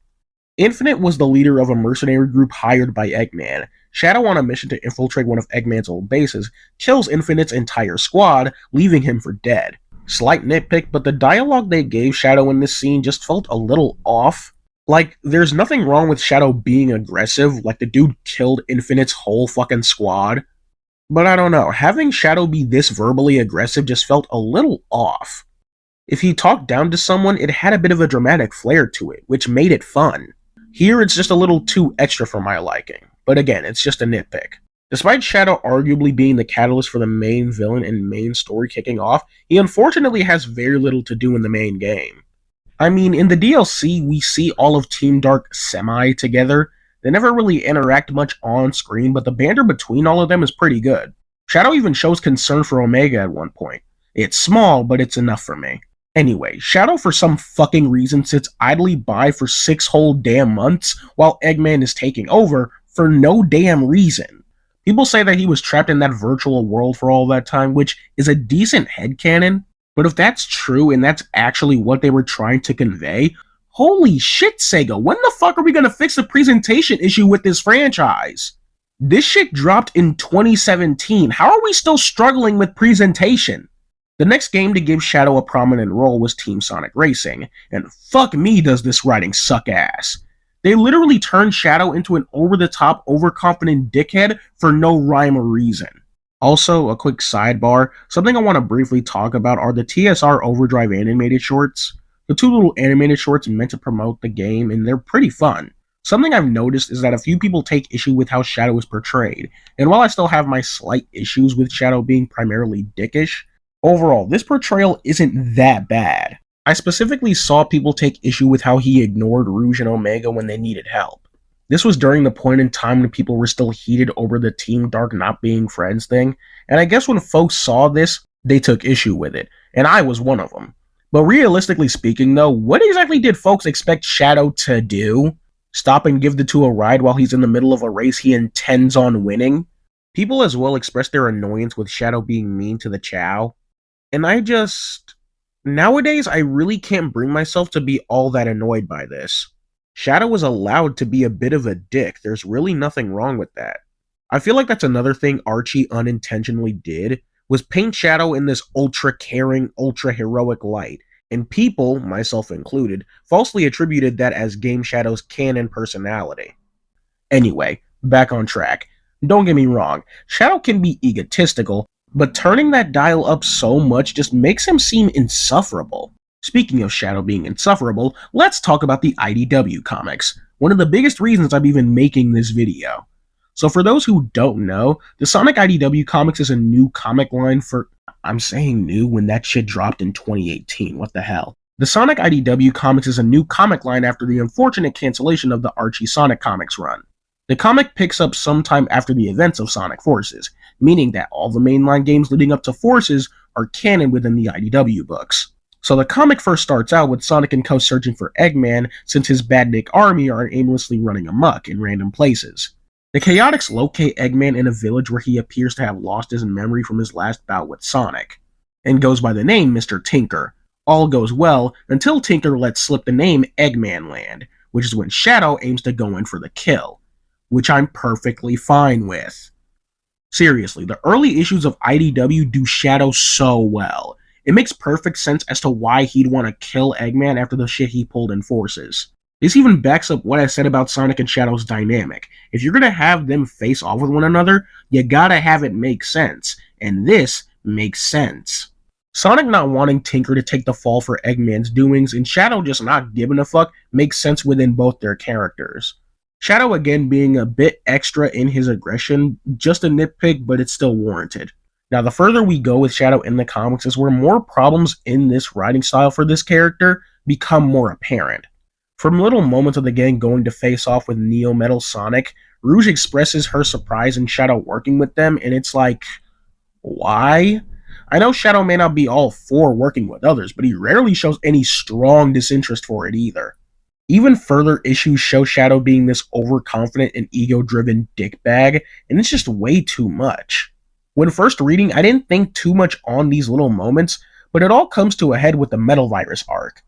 Infinite was the leader of a mercenary group hired by Eggman. Shadow, on a mission to infiltrate one of Eggman's old bases, kills Infinite's entire squad, leaving him for dead. Slight nitpick, but the dialogue they gave Shadow in this scene just felt a little off. Like, there's nothing wrong with Shadow being aggressive, like the dude killed Infinite's whole fucking squad. But I don't know, having Shadow be this verbally aggressive just felt a little off. If he talked down to someone, it had a bit of a dramatic flair to it, which made it fun. Here, it's just a little too extra for my liking, but again, it's just a nitpick. Despite Shadow arguably being the catalyst for the main villain and main story kicking off, he unfortunately has very little to do in the main game. I mean, in the DLC, we see all of Team Dark semi-together. They never really interact much on screen, but the banter between all of them is pretty good. Shadow even shows concern for Omega at one point. It's small, but it's enough for me. Anyway, Shadow for some fucking reason sits idly by for 6 whole damn months while Eggman is taking over for no damn reason. People say that he was trapped in that virtual world for all that time, which is a decent headcanon, but if that's true and that's actually what they were trying to convey, holy shit, Sega, when the fuck are we gonna fix the presentation issue with this franchise? This shit dropped in 2017, how are we still struggling with presentation? The next game to give Shadow a prominent role was Team Sonic Racing, and fuck me does this writing suck ass. They literally turned Shadow into an over-the-top, overconfident dickhead for no rhyme or reason. Also, a quick sidebar, something I want to briefly talk about are the TSR Overdrive animated shorts. The 2 little animated shorts meant to promote the game, and they're pretty fun. Something I've noticed is that a few people take issue with how Shadow is portrayed, and while I still have my slight issues with Shadow being primarily dickish, overall, this portrayal isn't that bad. I specifically saw people take issue with how he ignored Rouge and Omega when they needed help. This was during the point in time when people were still heated over the Team Dark not being friends thing, and I guess when folks saw this, they took issue with it, and I was one of them. But realistically speaking though, what exactly did folks expect Shadow to do? Stop and give the 2 a ride while he's in the middle of a race he intends on winning? People as well expressed their annoyance with Shadow being mean to the Chow. And nowadays I really can't bring myself to be all that annoyed by this. Shadow is allowed to be a bit of a dick, there's really nothing wrong with that. I feel like that's another thing Archie unintentionally did, was paint Shadow in this ultra-caring, ultra-heroic light, and people, myself included, falsely attributed that as Game Shadow's canon personality. Anyway, back on track. Don't get me wrong, Shadow can be egotistical, but turning that dial up so much just makes him seem insufferable. Speaking of Shadow being insufferable, let's talk about the IDW comics, one of the biggest reasons I'm even making this video. So for those who don't know, the Sonic IDW comics is a new comic line for... I'm saying new when that shit dropped in 2018, what the hell. The Sonic IDW comics is a new comic line after the unfortunate cancellation of the Archie Sonic comics run. The comic picks up sometime after the events of Sonic Forces, meaning that all the mainline games leading up to Forces are canon within the IDW books. So the comic first starts out with Sonic and Co. searching for Eggman since his Badnik army are aimlessly running amok in random places. The Chaotix locate Eggman in a village where he appears to have lost his memory from his last bout with Sonic, and goes by the name Mr. Tinker. All goes well until Tinker lets slip the name Eggman Land, which is when Shadow aims to go in for the kill, which I'm perfectly fine with. Seriously, the early issues of IDW do Shadow so well. It makes perfect sense as to why he'd want to kill Eggman after the shit he pulled in Forces. This even backs up what I said about Sonic and Shadow's dynamic. If you're gonna have them face off with one another, you gotta have it make sense. and this makes sense. Sonic not wanting Tinker to take the fall for Eggman's doings, and Shadow just not giving a fuck makes sense within both their characters. Shadow again being a bit extra in his aggression, just a nitpick, but it's still warranted. Now, the further we go with Shadow in the comics is where more problems in this writing style for this character become more apparent. From little moments of the gang going to face off with Neo Metal Sonic, Rouge expresses her surprise in Shadow working with them, and it's like, why? I know Shadow may not be all for working with others, but he rarely shows any strong disinterest for it either. Even further issues show Shadow being this overconfident and ego-driven dickbag, and it's just way too much. When first reading, I didn't think too much on these little moments, but it all comes to a head with the Metal Virus arc.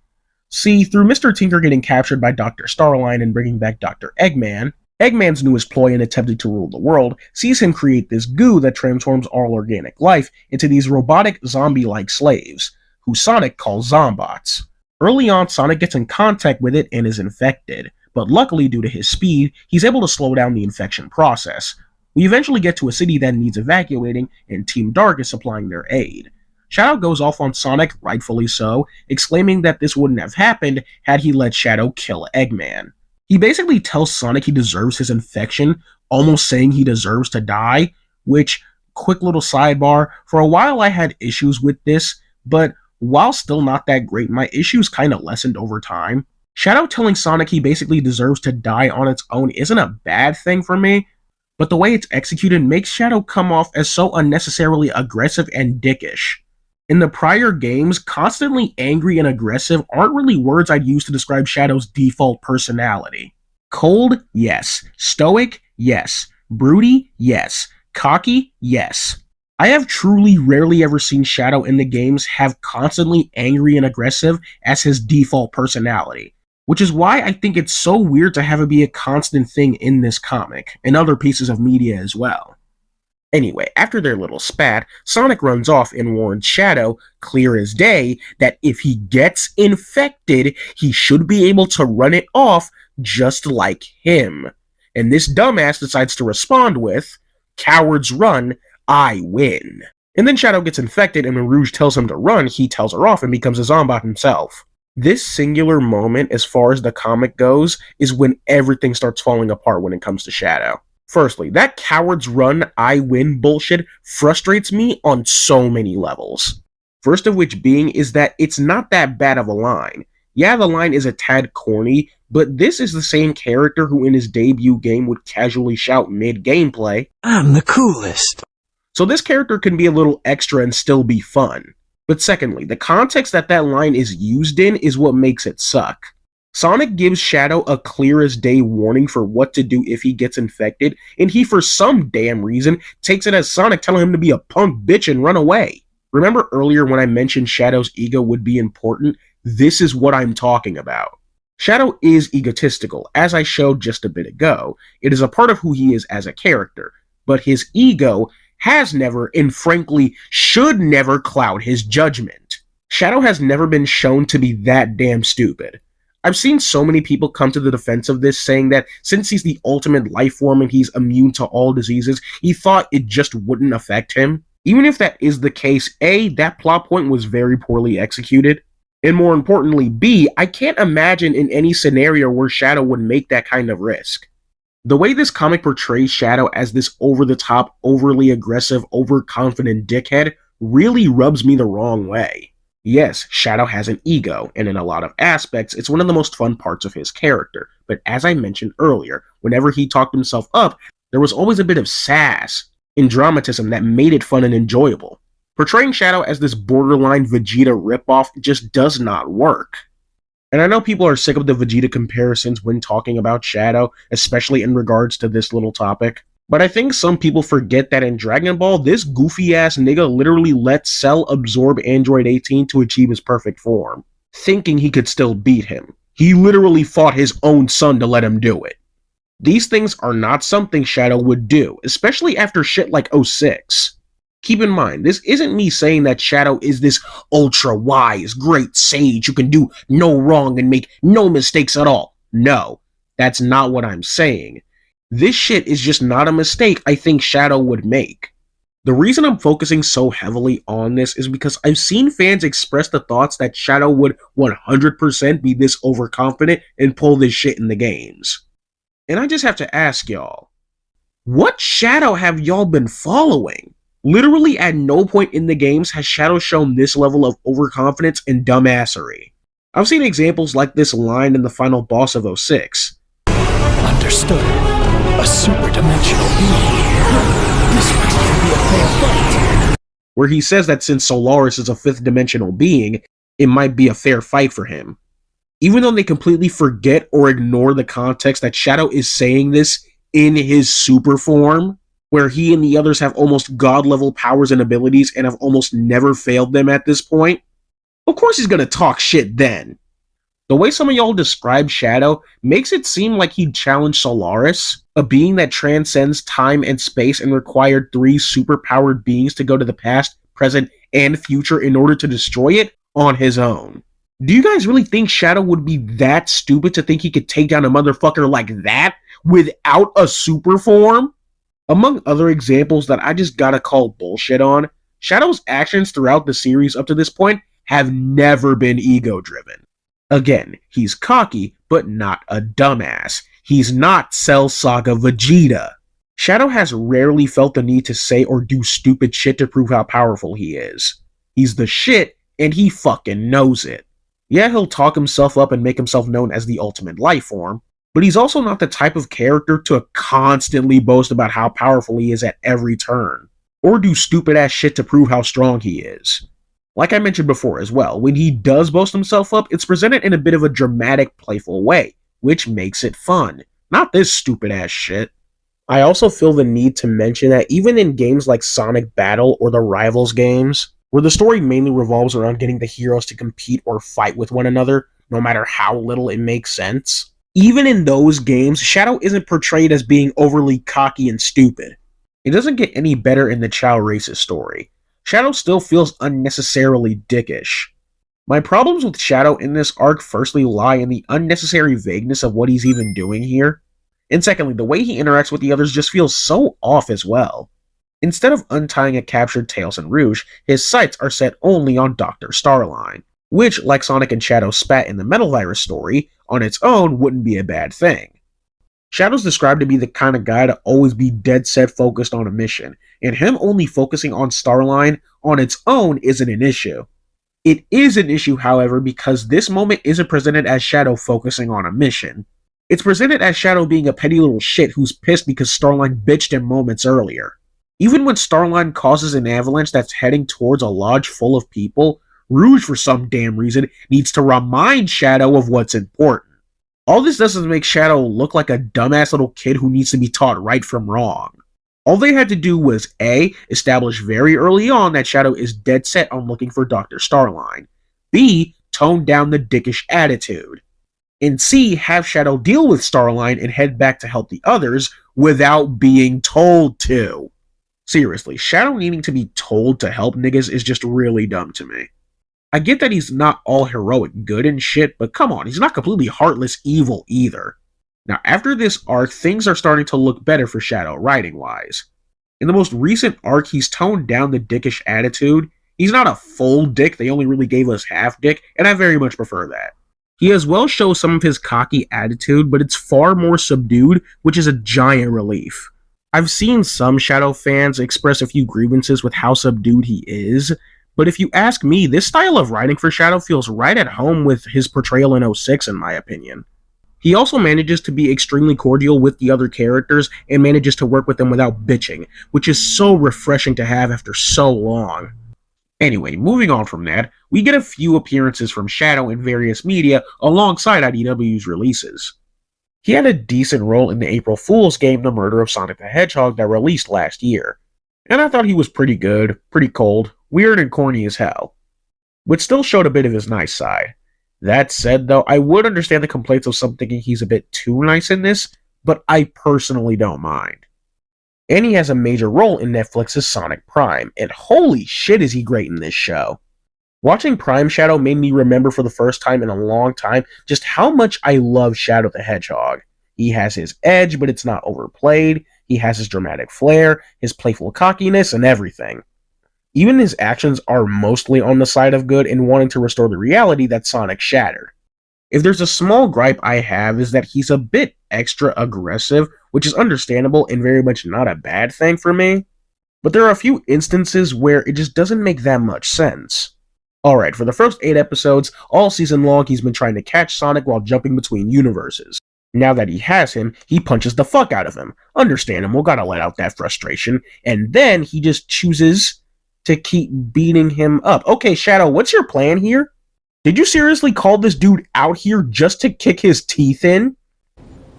See, through Mr. Tinker getting captured by Dr. Starline and bringing back Dr. Eggman, Eggman's newest ploy in attempting to rule the world sees him create this goo that transforms all organic life into these robotic zombie-like slaves, who Sonic calls Zombots. Early on, Sonic gets in contact with it and is infected, but luckily due to his speed, he's able to slow down the infection process. We eventually get to a city that needs evacuating, and Team Dark is supplying their aid. Shadow goes off on Sonic, rightfully so, exclaiming that this wouldn't have happened had he let Shadow kill Eggman. He basically tells Sonic he deserves his infection, almost saying he deserves to die, which, quick little sidebar, for a while I had issues with this, but while still not that great, my issues kinda lessened over time. Shadow telling Sonic he basically deserves to die on its own isn't a bad thing for me, but the way it's executed makes Shadow come off as so unnecessarily aggressive and dickish. In the prior games, constantly angry and aggressive aren't really words I'd use to describe Shadow's default personality. Cold? Yes. Stoic? Yes. Broody? Yes. Cocky? Yes. I have truly rarely ever seen Shadow in the games have constantly angry and aggressive as his default personality, which is why I think it's so weird to have it be a constant thing in this comic, and other pieces of media as well. Anyway, after their little spat, Sonic runs off and warns Shadow, clear as day, that if he gets infected, he should be able to run it off just like him. And this dumbass decides to respond with, "Cowards run, I win." And then Shadow gets infected, and when Rouge tells him to run, he tells her off and becomes a Zombot himself. This singular moment, as far as the comic goes, is when everything starts falling apart when it comes to Shadow. Firstly, that "cowards run, I win" bullshit frustrates me on so many levels. First of which being is that it's not that bad of a line. Yeah, the line is a tad corny, but this is the same character who in his debut game would casually shout mid-gameplay, "I'm the coolest." So this character can be a little extra and still be fun. But secondly, the context that that line is used in is what makes it suck. Sonic gives Shadow a clear-as-day warning for what to do if he gets infected, and he, for some damn reason, takes it as Sonic telling him to be a punk bitch and run away. Remember earlier when I mentioned Shadow's ego would be important? This is what I'm talking about. Shadow is egotistical, as I showed just a bit ago. It is a part of who he is as a character, but his ego has never, and frankly, should never cloud his judgment. Shadow has never been shown to be that damn stupid. I've seen so many people come to the defense of this, saying that since he's the ultimate life form and he's immune to all diseases, he thought it just wouldn't affect him. Even if that is the case, A, that plot point was very poorly executed, and more importantly, B, I can't imagine in any scenario where Shadow would make that kind of risk. The way this comic portrays Shadow as this over-the-top, overly aggressive, overconfident dickhead really rubs me the wrong way. Yes, Shadow has an ego, and in a lot of aspects, it's one of the most fun parts of his character, but as I mentioned earlier, whenever he talked himself up, there was always a bit of sass and dramatism that made it fun and enjoyable. Portraying Shadow as this borderline Vegeta ripoff just does not work. And I know people are sick of the Vegeta comparisons when talking about Shadow, especially in regards to this little topic. But I think some people forget that in Dragon Ball, this goofy-ass nigga literally let Cell absorb Android 18 to achieve his perfect form, thinking he could still beat him. He literally fought his own son to let him do it. These things are not something Shadow would do, especially after shit like 06. Keep in mind, this isn't me saying that Shadow is this ultra-wise, great sage who can do no wrong and make no mistakes at all. No, that's not what I'm saying. This shit is just not a mistake I think Shadow would make. The reason I'm focusing so heavily on this is because I've seen fans express the thoughts that Shadow would 100% be this overconfident and pull this shit in the games. And I just have to ask y'all, what Shadow have y'all been following? Literally at no point in the games has Shadow shown this level of overconfidence and dumbassery. I've seen examples like this line in the final boss of 06. Understood. A super-dimensional being. This might be a fair fight. Where he says that since Solaris is a fifth-dimensional being, it might be a fair fight for him. Even though they completely forget or ignore the context that Shadow is saying this in his super form, where he and the others have almost god-level powers and abilities and have almost never failed them at this point, of course he's gonna talk shit then. The way some of y'all describe Shadow makes it seem like he'd challenge Solaris, a being that transcends time and space and required 3 superpowered beings to go to the past, present, and future in order to destroy it on his own. Do you guys really think Shadow would be that stupid to think he could take down a motherfucker like that without a super form? Among other examples that I just gotta call bullshit on, Shadow's actions throughout the series up to this point have never been ego-driven. Again, he's cocky, but not a dumbass. He's not Cell Saga Vegeta. Shadow has rarely felt the need to say or do stupid shit to prove how powerful he is. He's the shit, and he fucking knows it. Yeah, he'll talk himself up and make himself known as the ultimate life form, but he's also not the type of character to constantly boast about how powerful he is at every turn, or do stupid ass shit to prove how strong he is. Like I mentioned before as well, when he does boast himself up, it's presented in a bit of a dramatic, playful way, which makes it fun. Not this stupid ass shit. I also feel the need to mention that even in games like Sonic Battle or the Rivals games, where the story mainly revolves around getting the heroes to compete or fight with one another, no matter how little it makes sense, even in those games, Shadow isn't portrayed as being overly cocky and stupid. It doesn't get any better in the Chow Race's story. Shadow still feels unnecessarily dickish. My problems with Shadow in this arc firstly lie in the unnecessary vagueness of what he's even doing here, and secondly, the way he interacts with the others just feels so off as well. Instead of untying a captured Tails and Rouge, his sights are set only on Dr. Starline, which, like Sonic and Shadow spat in the Metal Virus story, on its own wouldn't be a bad thing. Shadow's described to be the kind of guy to always be dead set focused on a mission, and him only focusing on Starline on its own isn't an issue. It is an issue, however, because this moment isn't presented as Shadow focusing on a mission. It's presented as Shadow being a petty little shit who's pissed because Starline bitched him moments earlier. Even when Starline causes an avalanche that's heading towards a lodge full of people, Rouge, for some damn reason, needs to remind Shadow of what's important. All this does is make Shadow look like a dumbass little kid who needs to be taught right from wrong. All they had to do was A, establish very early on that Shadow is dead set on looking for Dr. Starline, B, tone down the dickish attitude, and C, have Shadow deal with Starline and head back to help the others without being told to. Seriously, Shadow needing to be told to help niggas is just really dumb to me. I get that he's not all heroic good and shit, but come on, he's not completely heartless evil either. Now, after this arc, things are starting to look better for Shadow writing-wise. In the most recent arc, he's toned down the dickish attitude. He's not a full dick, they only really gave us half dick, and I very much prefer that. He as well shows some of his cocky attitude, but it's far more subdued, which is a giant relief. I've seen some Shadow fans express a few grievances with how subdued he is, but if you ask me, this style of writing for Shadow feels right at home with his portrayal in 06, in my opinion. He also manages to be extremely cordial with the other characters and manages to work with them without bitching, which is so refreshing to have after so long. Anyway, moving on from that, we get a few appearances from Shadow in various media alongside IDW's releases. He had a decent role in the April Fool's game The Murder of Sonic the Hedgehog that released last year, and I thought he was pretty good, pretty cold, weird and corny as hell, but still showed a bit of his nice side. That said, though, I would understand the complaints of some thinking he's a bit too nice in this, but I personally don't mind. And he has a major role in Netflix's Sonic Prime, and holy shit is he great in this show. Watching Prime Shadow made me remember for the first time in a long time just how much I love Shadow the Hedgehog. He has his edge, but it's not overplayed. he has his dramatic flair, his playful cockiness, and everything. Even his actions are mostly on the side of good in wanting to restore the reality that Sonic shattered. If there's a small gripe I have is that he's a bit extra aggressive, which is understandable and very much not a bad thing for me, but there are a few instances where it just doesn't make that much sense. Alright, for the first 8 episodes, all season long he's been trying to catch Sonic while jumping between universes. Now that he has him, he punches the fuck out of him. Understandable, gotta let out that frustration, and then he just chooses to keep beating him up. Okay, Shadow, what's your plan here? Did you seriously call this dude out here just to kick his teeth in?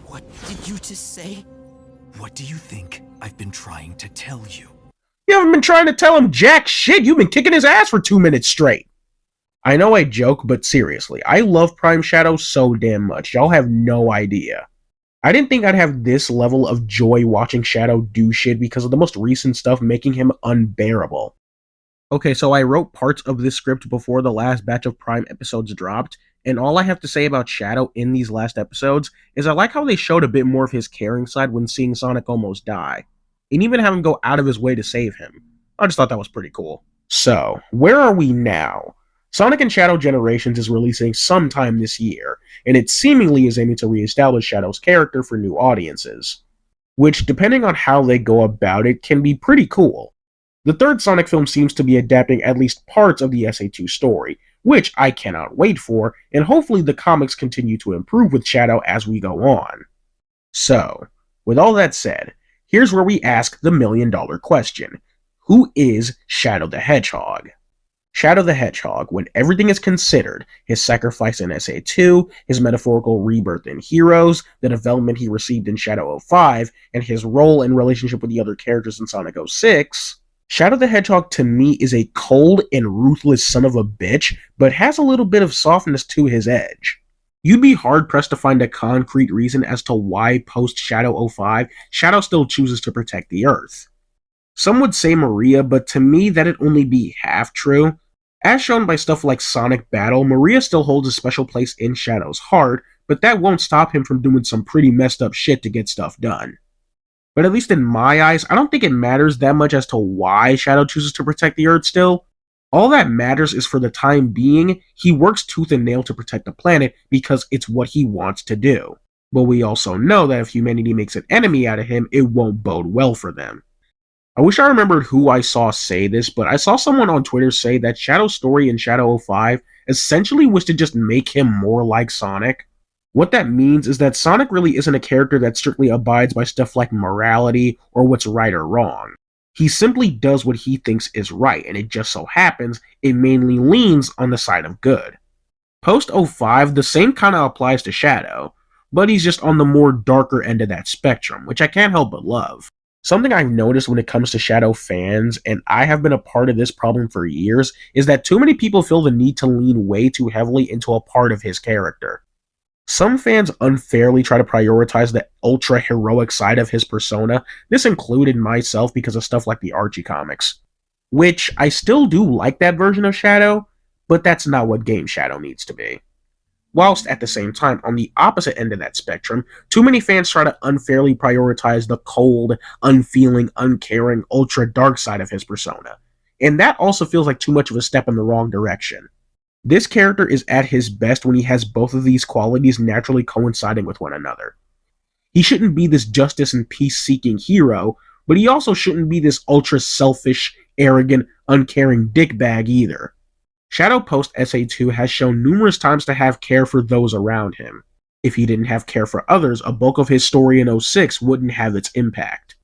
What did you just say? What do you think I've been trying to tell you? You haven't been trying to tell him jack shit. You've been kicking his ass for 2 minutes straight. I know I joke, but seriously, I love Prime Shadow so damn much. Y'all have no idea. I didn't think I'd have this level of joy watching Shadow do shit because of the most recent stuff making him unbearable. Okay, so I wrote parts of this script before the last batch of Prime episodes dropped, and all I have to say about Shadow in these last episodes is I like how they showed a bit more of his caring side when seeing Sonic almost die, and even have him go out of his way to save him. I just thought that was pretty cool. So, where are we now? Sonic and Shadow Generations is releasing sometime this year, and it seemingly is aiming to reestablish Shadow's character for new audiences, which, depending on how they go about it, can be pretty cool. The third Sonic film seems to be adapting at least parts of the SA2 story, which I cannot wait for, and hopefully the comics continue to improve with Shadow as we go on. So, with all that said, here's where we ask the million-dollar question. Who is Shadow the Hedgehog? Shadow the Hedgehog, when everything is considered, his sacrifice in SA2, his metaphorical rebirth in Heroes, the development he received in Shadow 05, and his role and relationship with the other characters in Sonic 06, Shadow the Hedgehog to me is a cold and ruthless son of a bitch, but has a little bit of softness to his edge. You'd be hard-pressed to find a concrete reason as to why post-Shadow 05, Shadow still chooses to protect the Earth. Some would say Maria, but to me that'd only be half true. As shown by stuff like Sonic Battle, Maria still holds a special place in Shadow's heart, but that won't stop him from doing some pretty messed up shit to get stuff done. But at least in my eyes, I don't think it matters that much as to why Shadow chooses to protect the Earth still. All that matters is for the time being, he works tooth and nail to protect the planet because it's what he wants to do. But we also know that if humanity makes an enemy out of him, it won't bode well for them. I wish I remembered who I saw say this, but I saw someone on Twitter say that Shadow's story in Shadow 05 essentially was to just make him more like Sonic. What that means is that Sonic really isn't a character that strictly abides by stuff like morality or what's right or wrong. He simply does what he thinks is right, and it just so happens it mainly leans on the side of good. Post 05, the same kind of applies to Shadow, but he's just on the more darker end of that spectrum, which I can't help but love. Something I've noticed when it comes to Shadow fans, and I have been a part of this problem for years, is that too many people feel the need to lean way too heavily into a part of his character. Some fans unfairly try to prioritize the ultra-heroic side of his persona, this included myself because of stuff like the Archie comics. Which, I still do like that version of Shadow, but that's not what Game Shadow needs to be. Whilst at the same time, on the opposite end of that spectrum, too many fans try to unfairly prioritize the cold, unfeeling, uncaring, ultra-dark side of his persona. And that also feels like too much of a step in the wrong direction. This character is at his best when he has both of these qualities naturally coinciding with one another. He shouldn't be this justice and peace-seeking hero, but he also shouldn't be this ultra-selfish, arrogant, uncaring dickbag either. Shadow post SA2 has shown numerous times to have care for those around him. If he didn't have care for others, a bulk of his story in 06 wouldn't have its impact.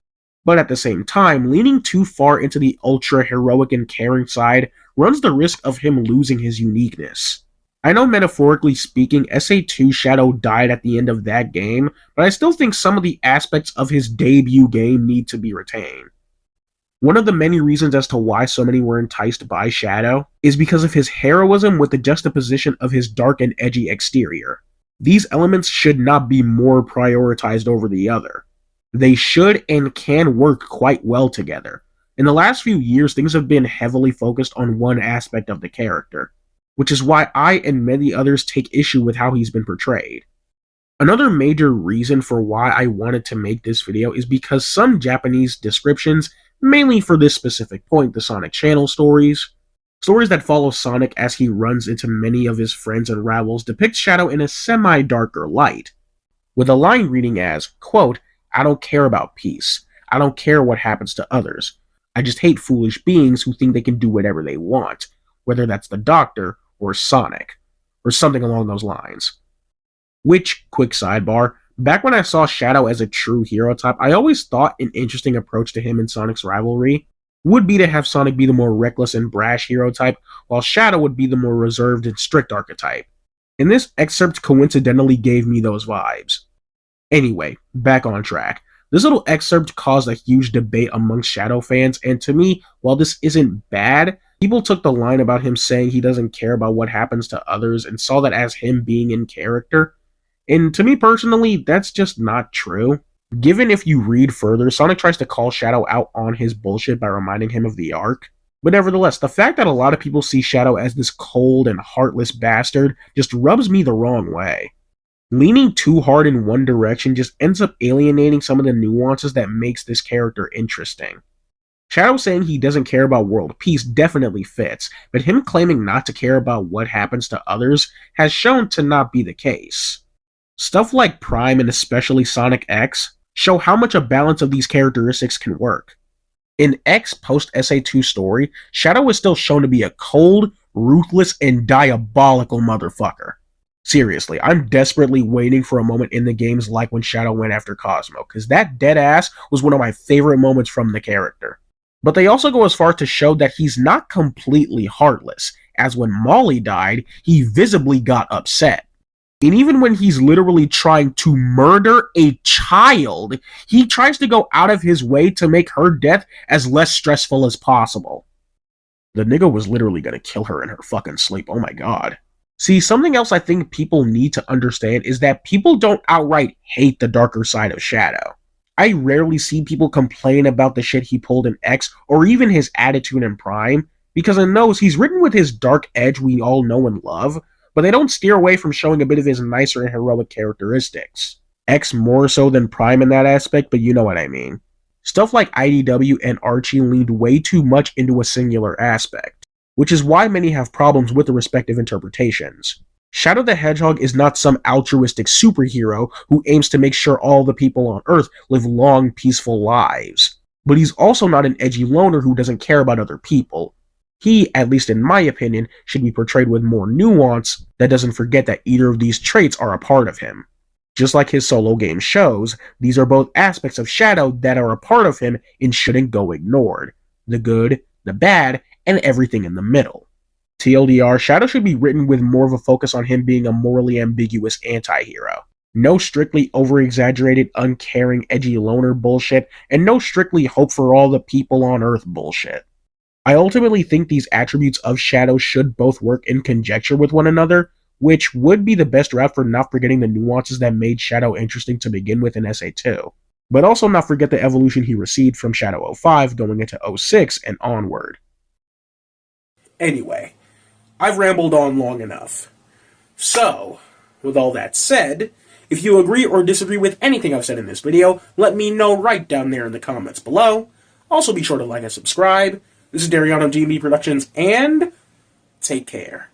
But at the same time, leaning too far into the ultra-heroic and caring side runs the risk of him losing his uniqueness. I know metaphorically speaking, SA2 Shadow died at the end of that game, but I still think some of the aspects of his debut game need to be retained. One of the many reasons as to why so many were enticed by Shadow is because of his heroism with the juxtaposition of his dark and edgy exterior. These elements should not be more prioritized over the other. They should and can work quite well together. In the last few years, things have been heavily focused on one aspect of the character, which is why I and many others take issue with how he's been portrayed. Another major reason for why I wanted to make this video is because some Japanese descriptions, mainly for this specific point, the Sonic Channel stories that follow Sonic as he runs into many of his friends and rivals, depict Shadow in a semi-darker light, with a line reading as, quote, "I don't care about peace. I don't care what happens to others. I just hate foolish beings who think they can do whatever they want, whether that's the Doctor or Sonic," or something along those lines. Which, quick sidebar, back when I saw Shadow as a true hero type, I always thought an interesting approach to him in Sonic's rivalry would be to have Sonic be the more reckless and brash hero type, while Shadow would be the more reserved and strict archetype. And this excerpt coincidentally gave me those vibes. Anyway, back on track. This little excerpt caused a huge debate amongst Shadow fans, and to me, while this isn't bad, people took the line about him saying he doesn't care about what happens to others and saw that as him being in character. And to me personally, that's just not true. Given if you read further, Sonic tries to call Shadow out on his bullshit by reminding him of the Ark. But nevertheless, the fact that a lot of people see Shadow as this cold and heartless bastard just rubs me the wrong way. Leaning too hard in one direction just ends up alienating some of the nuances that makes this character interesting. Shadow saying he doesn't care about world peace definitely fits, but him claiming not to care about what happens to others has shown to not be the case. Stuff like Prime and especially Sonic X show how much a balance of these characteristics can work. In X post-SA2 story, Shadow is still shown to be a cold, ruthless, and diabolical motherfucker. Seriously, I'm desperately waiting for a moment in the games like when Shadow went after Cosmo, because that dead ass was one of my favorite moments from the character. But they also go as far to show that he's not completely heartless, as when Molly died, he visibly got upset. And even when he's literally trying to murder a child, he tries to go out of his way to make her death as less stressful as possible. The nigga was literally gonna kill her in her fucking sleep, oh my god. See, something else I think people need to understand is that people don't outright hate the darker side of Shadow. I rarely see people complain about the shit he pulled in X, or even his attitude in Prime, because in those, he's written with his dark edge we all know and love, but they don't steer away from showing a bit of his nicer and heroic characteristics. X more so than Prime in that aspect, but you know what I mean. Stuff like IDW and Archie leaned way too much into a singular aspect, which is why many have problems with the respective interpretations. Shadow the Hedgehog is not some altruistic superhero who aims to make sure all the people on Earth live long, peaceful lives. But he's also not an edgy loner who doesn't care about other people. He, at least in my opinion, should be portrayed with more nuance that doesn't forget that either of these traits are a part of him. Just like his solo game shows, these are both aspects of Shadow that are a part of him and shouldn't go ignored. The good, the bad, and everything in the middle. TLDR, Shadow should be written with more of a focus on him being a morally ambiguous anti-hero. No strictly over-exaggerated, uncaring, edgy loner bullshit, and no strictly hope for all the people on Earth bullshit. I ultimately think these attributes of Shadow should both work in conjecture with one another, which would be the best route for not forgetting the nuances that made Shadow interesting to begin with in SA2, but also not forget the evolution he received from Shadow 05 going into 06 and onward. Anyway, I've rambled on long enough. So, with all that said, if you agree or disagree with anything I've said in this video, let me know right down there in the comments below. Also be sure to like and subscribe. This is Darion of GNB Productions, and take care.